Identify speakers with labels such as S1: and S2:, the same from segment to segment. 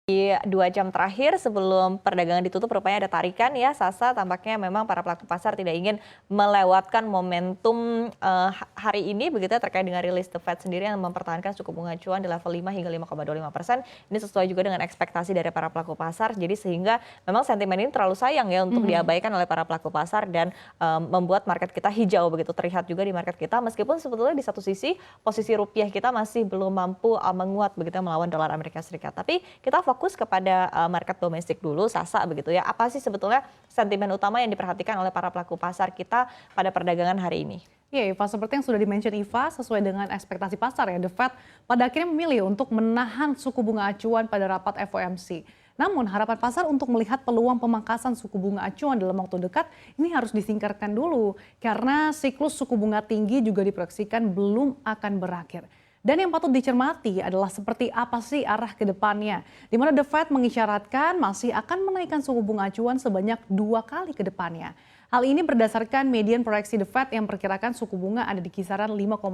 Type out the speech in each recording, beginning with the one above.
S1: Di 2 jam terakhir sebelum perdagangan ditutup rupanya ada tarikan ya, Sasa. Tampaknya memang para pelaku pasar tidak ingin melewatkan momentum hari ini begitu ya, terkait dengan rilis The Fed sendiri yang mempertahankan suku bunga acuan di level 5 hingga 5,25%. Ini sesuai juga dengan ekspektasi dari para pelaku pasar. Jadi sehingga memang sentimen ini terlalu sayang ya untuk diabaikan oleh para pelaku pasar dan membuat market kita hijau begitu, terlihat juga di market kita meskipun sebetulnya di satu sisi posisi rupiah kita masih belum mampu menguat begitu ya, melawan dolar Amerika Serikat. Tapi kita fokus kepada market domestik dulu, Sasa begitu ya. Apa sih sebetulnya sentimen utama yang diperhatikan oleh para pelaku pasar kita pada perdagangan hari ini?
S2: Ya, Iva, seperti yang sudah di-mention Iva, sesuai dengan ekspektasi pasar ya, The Fed pada akhirnya memilih untuk menahan suku bunga acuan pada rapat FOMC. Namun harapan pasar untuk melihat peluang pemangkasan suku bunga acuan dalam waktu dekat ini harus disingkirkan dulu karena siklus suku bunga tinggi juga diproyeksikan belum akan berakhir. Dan yang patut dicermati adalah seperti apa sih arah ke depannya, di mana The Fed mengisyaratkan masih akan menaikkan suku bunga acuan sebanyak 2 kali ke depannya. Hal ini berdasarkan median proyeksi The Fed yang perkirakan suku bunga ada di kisaran 5,5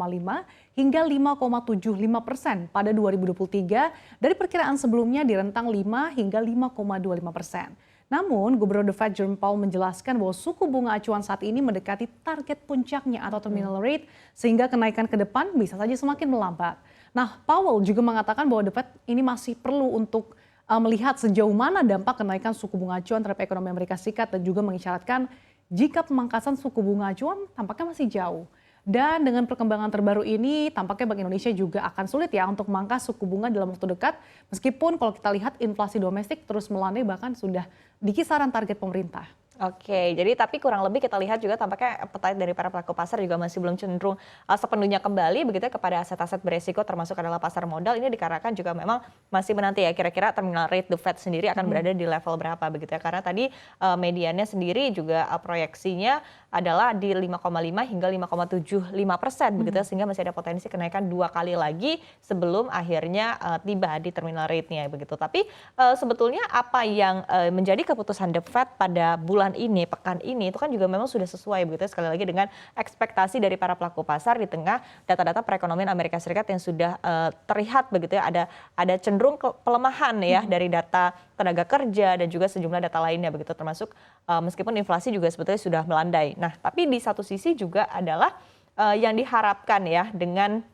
S2: hingga 5,75% pada 2023 dari perkiraan sebelumnya di rentang 5 hingga 5,25%. Namun, Gubernur The Fed Jerome Powell menjelaskan bahwa suku bunga acuan saat ini mendekati target puncaknya atau terminal rate sehingga kenaikan ke depan bisa saja semakin melambat. Nah, Powell juga mengatakan bahwa The Fed ini masih perlu untuk melihat sejauh mana dampak kenaikan suku bunga acuan terhadap ekonomi Amerika Serikat dan juga mengisyaratkan jika pemangkasan suku bunga acuan tampaknya masih jauh. Dan dengan perkembangan terbaru ini, tampaknya Bank Indonesia juga akan sulit ya untuk memangkas suku bunga dalam waktu dekat. Meskipun kalau kita lihat inflasi domestik terus melandai bahkan sudah di kisaran target pemerintah.
S1: Oke, jadi tapi kurang lebih kita lihat juga tampaknya appetite dari para pelaku pasar juga masih belum cenderung sepenuhnya kembali begitu ya kepada aset-aset beresiko termasuk adalah pasar modal. Ini dikarenakan juga memang masih menanti ya kira-kira terminal rate The Fed sendiri akan berada di level berapa begitu ya. Karena tadi mediannya sendiri juga proyeksinya adalah di 5,5 hingga 5,75% begitu ya, sehingga masih ada potensi kenaikan 2 kali lagi sebelum akhirnya tiba di terminal rate-nya begitu. Tapi sebetulnya apa yang menjadi keputusan The Fed pada bulan ini, pekan ini itu kan juga memang sudah sesuai begitu sekali lagi dengan ekspektasi dari para pelaku pasar di tengah data-data perekonomian Amerika Serikat yang sudah terlihat begitu ya, ada cenderung pelemahan ya dari data tenaga kerja dan juga sejumlah data lainnya begitu termasuk meskipun inflasi juga sebetulnya sudah melandai. Nah, tapi di satu sisi juga adalah yang diharapkan ya dengan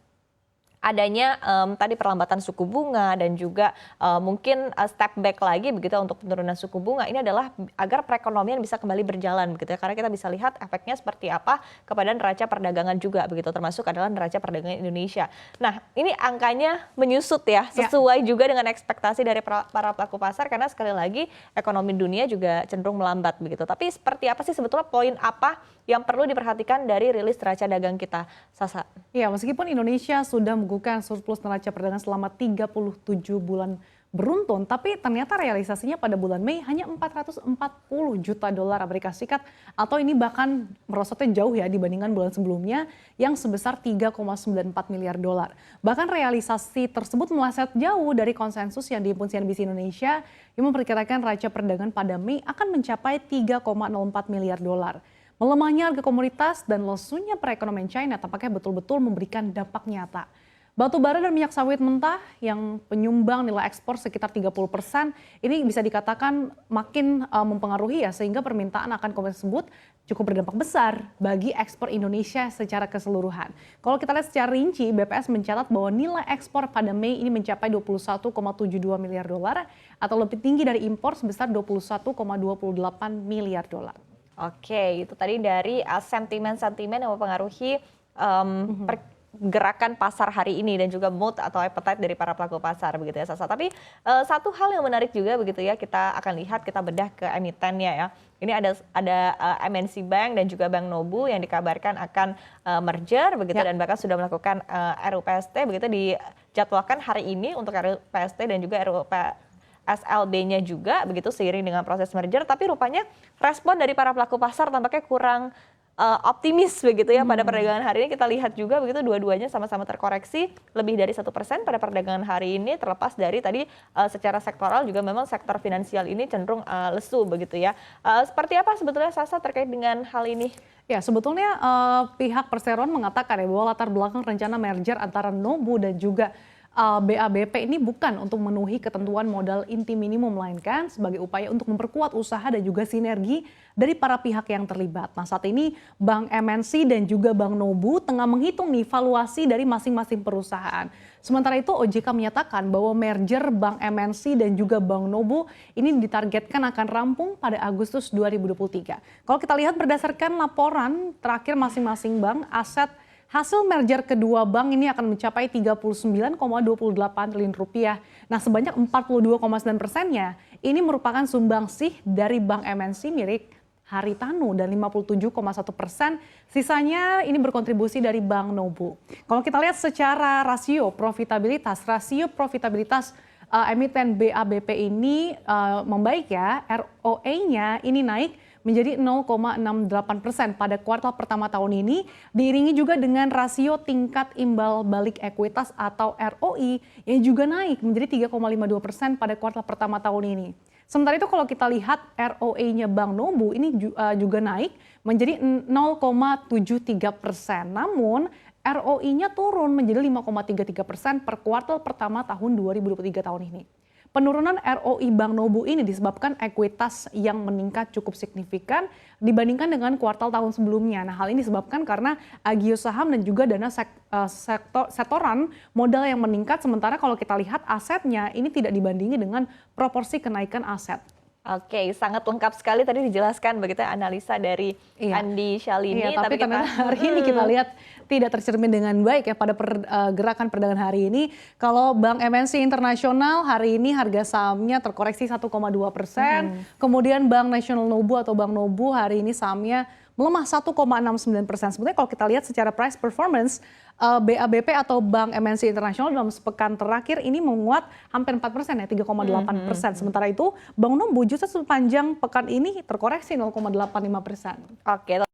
S1: adanya tadi perlambatan suku bunga dan juga mungkin step back lagi begitu untuk penurunan suku bunga ini adalah agar perekonomian bisa kembali berjalan begitu ya, karena kita bisa lihat efeknya seperti apa kepada neraca perdagangan juga begitu termasuk adalah neraca perdagangan Indonesia. Nah, ini angkanya menyusut ya sesuai juga dengan ekspektasi dari para pelaku pasar karena sekali lagi ekonomi dunia juga cenderung melambat begitu. Tapi seperti apa sih sebetulnya poin apa yang perlu diperhatikan dari rilis neraca dagang kita, Sasa?
S2: Ya, meskipun Indonesia sudah membukukan surplus neraca perdagangan selama 37 bulan beruntun, tapi ternyata realisasinya pada bulan Mei hanya 440 juta dolar Amerika Serikat atau ini bahkan merosotnya jauh ya dibandingkan bulan sebelumnya yang sebesar 3,94 miliar dolar. Bahkan realisasi tersebut meleset jauh dari konsensus yang dihimpun CNBC Indonesia yang memperkirakan neraca perdagangan pada Mei akan mencapai 3,04 miliar dolar. Melemahnya harga komoditas dan lesunya perekonomian China tampaknya betul-betul memberikan dampak nyata. Batu bara dan minyak sawit mentah yang penyumbang nilai ekspor sekitar 30% ini bisa dikatakan makin mempengaruhi ya sehingga permintaan akan komoditas tersebut cukup berdampak besar bagi ekspor Indonesia secara keseluruhan. Kalau kita lihat secara rinci, BPS mencatat bahwa nilai ekspor pada Mei ini mencapai 21,72 miliar dolar atau lebih tinggi dari impor sebesar 21,28 miliar dolar.
S1: Oke, itu tadi dari sentimen-sentimen yang mempengaruhi pergerakan pasar hari ini dan juga mood atau appetite dari para pelaku pasar begitu ya, Sasa. Tapi satu hal yang menarik juga begitu ya, kita akan lihat, kita bedah ke emitennya ya. Ini ada MNC Bank dan juga Bank Nobu yang dikabarkan akan merger begitu dan bahkan sudah melakukan RUPST begitu dijadwalkan hari ini untuk RUPST dan juga SLB-nya juga begitu seiring dengan proses merger, tapi rupanya respon dari para pelaku pasar tampaknya kurang optimis begitu ya pada perdagangan hari ini. Kita lihat juga begitu dua-duanya sama-sama terkoreksi lebih dari 1% pada perdagangan hari ini, terlepas dari tadi secara sektoral juga memang sektor finansial ini cenderung lesu begitu ya. Seperti apa sebetulnya, Sasa, terkait dengan hal ini?
S2: Ya, sebetulnya pihak Perseroan mengatakan ya bahwa latar belakang rencana merger antara Nobu dan juga BABP ini bukan untuk memenuhi ketentuan modal inti minimum, melainkan sebagai upaya untuk memperkuat usaha dan juga sinergi dari para pihak yang terlibat. Nah, saat ini Bank MNC dan juga Bank Nobu tengah menghitung nih valuasi dari masing-masing perusahaan. Sementara itu OJK menyatakan bahwa merger Bank MNC dan juga Bank Nobu ini ditargetkan akan rampung pada Agustus 2023. Kalau kita lihat berdasarkan laporan terakhir masing-masing bank, aset hasil merger kedua bank ini akan mencapai 39,28 triliun rupiah. Nah, sebanyak 42,9%-nya ini merupakan sumbangsih dari Bank MNC milik Haritanu dan 57,1% sisanya ini berkontribusi dari Bank Nobu. Kalau kita lihat secara rasio profitabilitas emiten BABP ini membaik ya, ROE-nya ini naik menjadi 0,68% pada kuartal pertama tahun ini, diiringi juga dengan rasio tingkat imbal balik ekuitas atau ROI yang juga naik menjadi 3,52% pada kuartal pertama tahun ini. Sementara itu kalau kita lihat ROE-nya Bank Nobu ini juga naik menjadi 0,73%. Namun ROI-nya turun menjadi 5,33% per kuartal pertama tahun 2023 tahun ini. Penurunan ROI Bank Nobu ini disebabkan ekuitas yang meningkat cukup signifikan dibandingkan dengan kuartal tahun sebelumnya. Nah, hal ini disebabkan karena agio saham dan juga dana setoran modal yang meningkat, sementara kalau kita lihat asetnya ini tidak dibandingi dengan proporsi kenaikan aset.
S1: Oke, sangat lengkap sekali tadi dijelaskan begitu ya, analisa dari Andi Syalini.
S2: Iya, tapi ternyata hari ini kita lihat tidak tercermin dengan baik ya pada gerakan perdagangan hari ini. Kalau Bank MNC Internasional hari ini harga sahamnya terkoreksi 1,2%. Kemudian Bank Nasional Nobu atau Bank Nobu hari ini sahamnya melemah 1,69%. Sebenarnya kalau kita lihat secara price performance, BABP atau Bank MNC Internasional dalam sepekan terakhir ini menguat hampir 4% ya, 3,8%. Sementara itu Bank Nobu justru sepanjang pekan ini terkoreksi 0,85%.
S1: Oke.